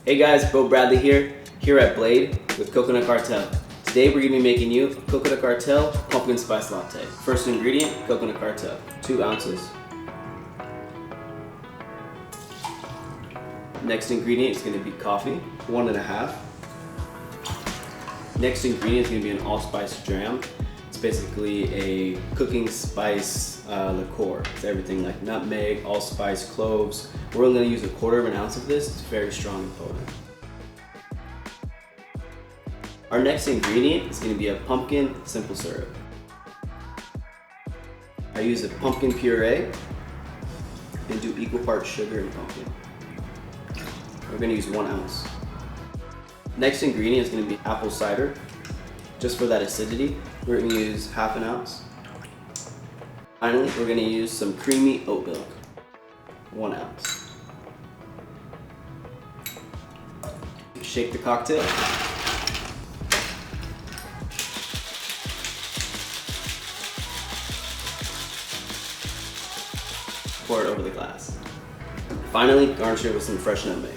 Hey guys, Bo Bradley here at Blade with Coconut Cartel. Today we're going to be making you a Coconut Cartel pumpkin spice latte. First ingredient, Coconut Cartel, 2 ounces. Next ingredient is going to be coffee, 1.5. Next ingredient is going to be an allspice dram. It's basically a cooking spice liqueur. It's everything like nutmeg, allspice, cloves. We're only going to use 1/4 ounce of this. It's very strong and potent. Our next ingredient is going to be a pumpkin simple syrup. I use a pumpkin puree and do equal parts sugar and pumpkin. We're going to use 1 ounce. Next ingredient is going to be apple cider. Just for that acidity, we're going to use 1/2 ounce. Finally, we're going to use some creamy oat milk, 1 ounce. Shake the cocktail. Pour it over the glass. Finally, garnish it with some fresh nutmeg.